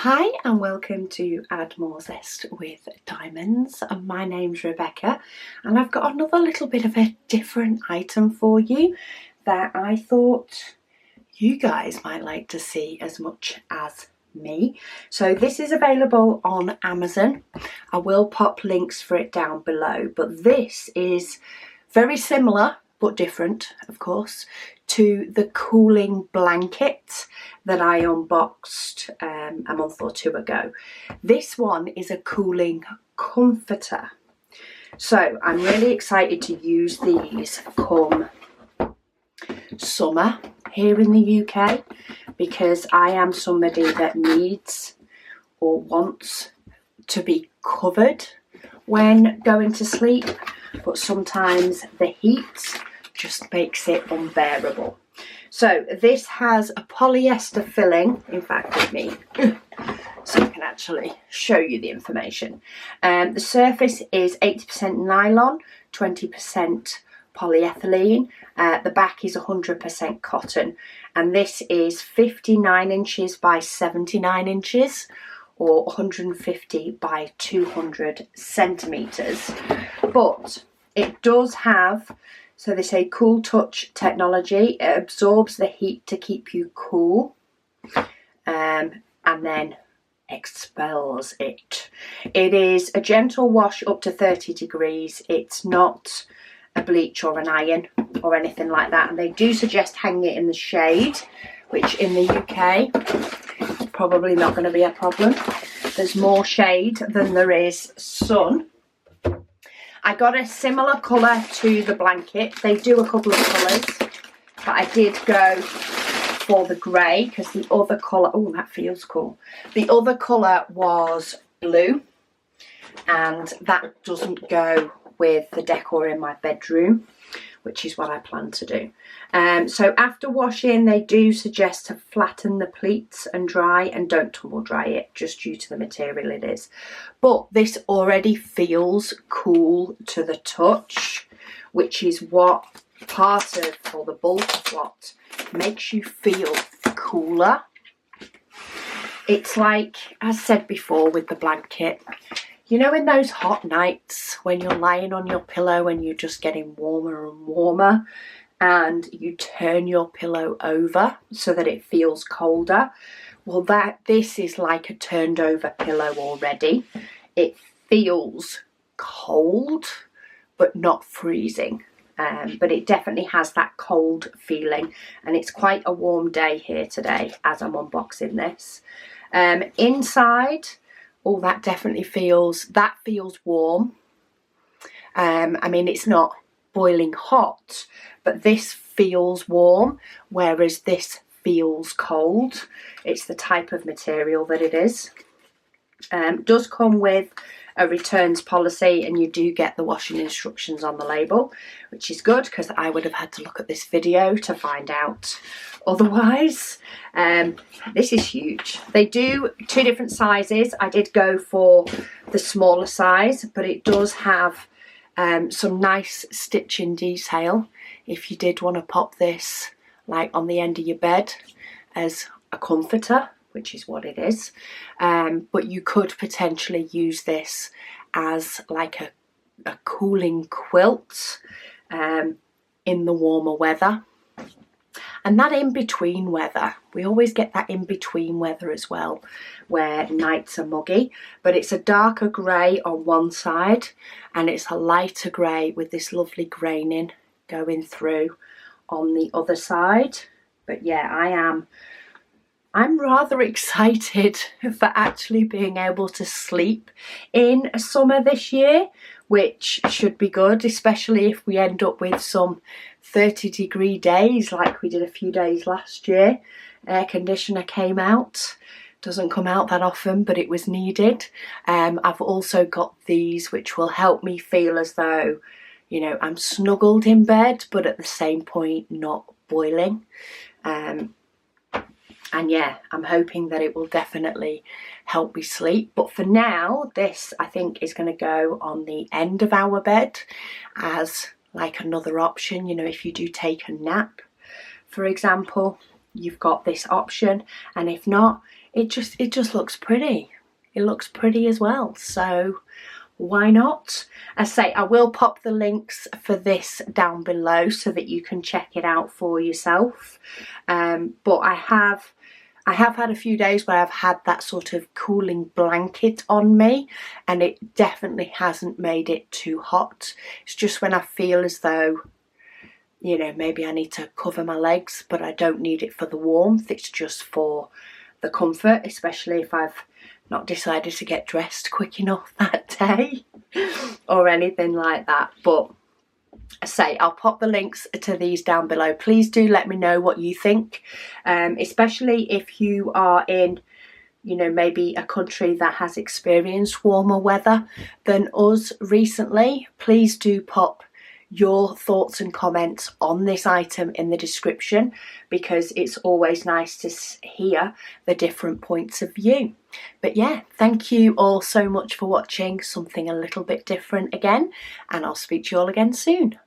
Hi and welcome to Add More Zest with Diamonds. My name's Rebecca and I've got another little bit of a different item for you that I thought you guys might like to see as much as me. So this is available on Amazon. I will pop links for it down below, but this is very similar but different, of course, to the cooling blanket that I unboxed a month or two ago. This one is a cooling comforter. So I'm really excited to use these come summer here in the UK, because I am somebody that needs or wants to be covered when going to sleep, but sometimes the heat just makes it unbearable. So this has a polyester filling, in fact with me, so I can actually show you the information. The surface is 80% nylon, 20% polyethylene. The back is 100% cotton, and this is 59 inches by 79 inches or 150 by 200 centimeters. But it does have, so they say, cool touch technology. It absorbs the heat to keep you cool, and then expels it. It is a gentle wash up to 30 degrees. It's not a bleach or an iron or anything like that, and they do suggest hanging it in the shade, which in the UK is probably not going to be a problem. There's more shade than there is sun. I got a similar colour to the blanket. They do a couple of colours, but I did go for the grey because the other colour, oh, that feels cool. The other colour was blue, and that doesn't go with the decor in my bedroom, which is what I plan to do. So after washing, they do suggest to flatten the pleats and dry, and don't tumble dry it, just due to the material it is. But this already feels cool to the touch, which is what part of, or the bulk of what makes you feel cooler. It's like, as said before with the blanket, you know, in those hot nights when you're lying on your pillow and you're just getting warmer and warmer, and you turn your pillow over so that it feels colder. Well, this is like a turned over pillow already. It feels cold, but not freezing. But it definitely has that cold feeling, and it's quite a warm day here today as I'm unboxing this. Inside, oh, that definitely feels warm. I mean, it's not boiling hot, but this feels warm, whereas this feels cold. It's the type of material that it is. Does come with a returns policy, and you do get the washing instructions on the label, which is good because I would have had to look at this video to find out otherwise. This is huge. They do two different sizes. I did go for the smaller size, but it does have some nice stitching detail if you did want to pop this like on the end of your bed as a comforter, which is what it is. But you could potentially use this as like a cooling quilt in the warmer weather. And that in-between weather, we always get that in-between weather as well, where nights are muggy, but it's a darker grey on one side and it's a lighter grey with this lovely graining going through on the other side. But yeah, I'm rather excited for actually being able to sleep in summer this year, which should be good, especially if we end up with some 30-degree days like we did a few days last year. Air conditioner came out. Doesn't come out that often, but it was needed. I've also got these which will help me feel as though, you know, I'm snuggled in bed, but at the same point not boiling. And yeah, I'm hoping that it will definitely help me sleep. But for now, this I think is going to go on the end of our bed as like another option. You know, if you do take a nap, for example, you've got this option. And if not, it just looks pretty. It looks pretty as well, so why not? I say I will pop the links for this down below so that you can check it out for yourself. But I have had a few days where I've had that sort of cooling blanket on me, and it definitely hasn't made it too hot. It's just when I feel as though, you know, maybe I need to cover my legs, but I don't need it for the warmth. It's just for the comfort, especially if I've not decided to get dressed quick enough that day or anything like that. But I say I'll pop the links to these down below. Please do let me know what you think, especially if you are in, you know, maybe a country that has experienced warmer weather than us recently. Please do pop your thoughts and comments on this item in the description, because it's always nice to hear the different points of view. But yeah, thank you all so much for watching something a little bit different again, and I'll speak to you all again soon.